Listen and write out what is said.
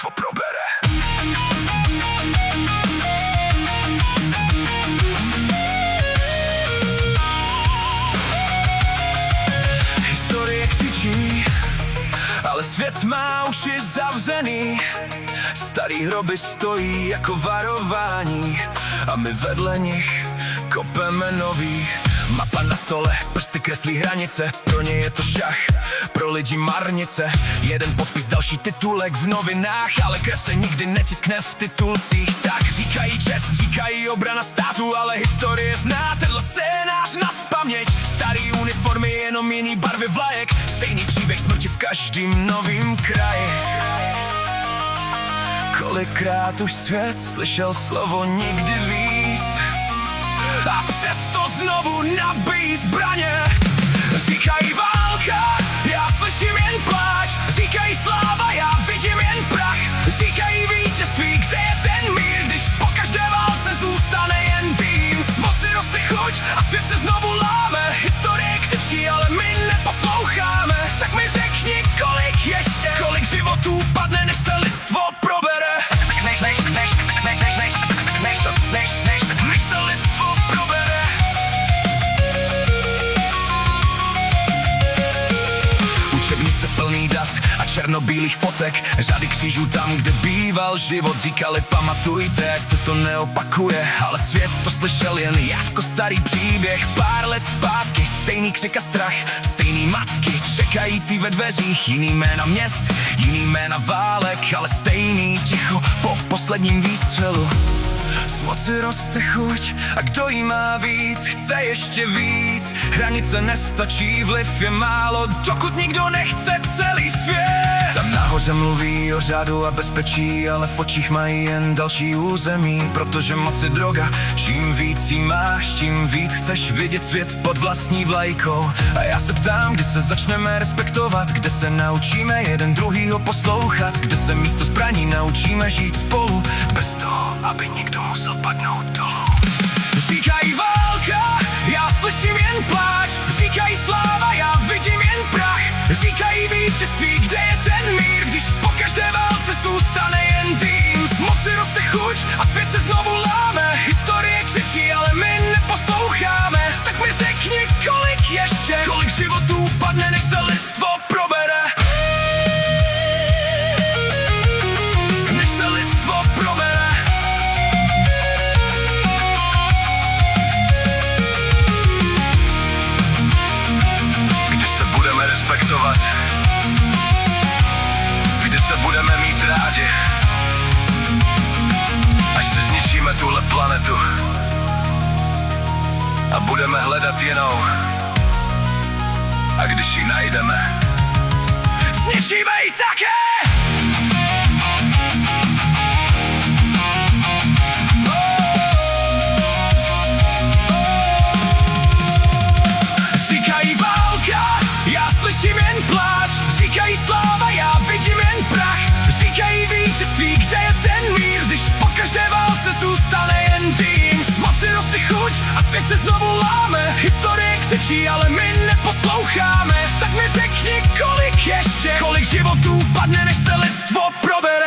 lidstvo probere. Historie křičí, ale svět má uši zavřený. Starý hroby stojí jako varování a my vedle nich kopeme nový. Mapa na stole, prsty kreslí hranice, pro ně je to šach, pro lidi marnice. Jeden podpis, další titulek v novinách, ale krev se nikdy netiskne v titulcích. Tak říkají čest, říkají obrana státu, ale historie zná tenhle scénář nazpaměť. Starý uniformy, jenom jiný barvy vlajek, stejný příběh smrti v každým novým kraji. Kolikrát už svět slyšel slovo nikdy víc, a přesto znovu nabíjí zbraně. Říkají válka, já slyším jen pláč. Říkají sláva, já vidím jen prach. Říkají vítězství, kde je ten mír, když po každé válce zůstane jen dým. Z moci roste chuť a svět se znovu láme. Historie křičí, ale my neposloucháme. Tak mi řekni, kolik životů padne, než se lidstvo probere. Než se lidstvo probere. Učebnice plný dat a černobílých fotek, řady křížů tam, kde býval život. Říkali pamatujte, ať se to neopakuje, ale svět to slyšel jen jako starý příběh. Pár let zpátky, stejný křik a strach, stejný matky čekající ve dveřích. Jiný jména měst, jiný jména válek, ale stejný ticho po posledním výstřelu. Z moci roste chuť a kdo jí má víc, chce ještě víc. Hranice nestačí, vliv je málo, dokud nikdo nechce celý svět. Tam nahoře mluví o řádu a bezpečí, ale v očích mají jen další území. Protože moc je droga, čím víc jí máš, tím víc chceš vidět svět pod vlastní vlajkou. A já se ptám, kdy se začneme respektovat, kde se naučíme jeden druhýho poslouchat, kde se místo zbraní naučíme žít spolu, bez toho, aby někdo musel padnout dolů. Říkají válka, já slyším jen pláč. Říkají sláva, já vidím jen prach. Říkají vítězství, kde je ten mír, když po každé válce zůstane jen dým. Z moci roste chuť a svět se znovu láme. Historie křičí, ale my neposloucháme. Tak mi řekni, kolik životů padne, než se lidstvo probere. Než se lidstvo probere. Kdy se budeme respektovat, kdy se budeme mít rádi, až se zničíme tuhle planetu a budeme hledat jinou. A když ji najdeme, zničíme ji také! Říkají válka, já slyším jen pláč. Říkají sláva, já vidím jen prach. Říkají vítězství, kde je ten mír, když po každé válce zůstane jen dým. Z moci roste chuť a svět se znovu láme. Historie křičí, ale my neposloucháme. Tak mi řekni, kolik životů padne, než se lidstvo probere.